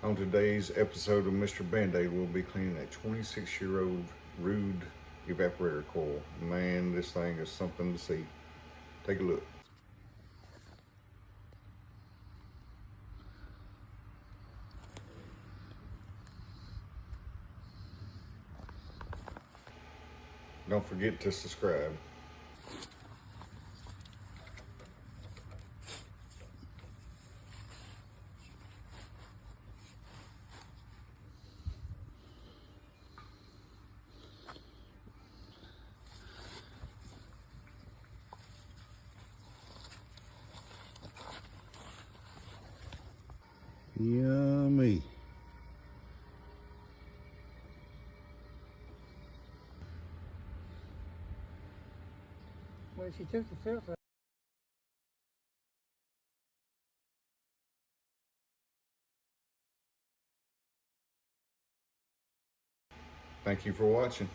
On today's episode of Mr. Band-Aid, we'll be cleaning a 26-year-old Rude evaporator coil. Man, this thing is something to see. Take a look. Don't forget to subscribe. Yummy. Well, she took the filter. Thank you for watching.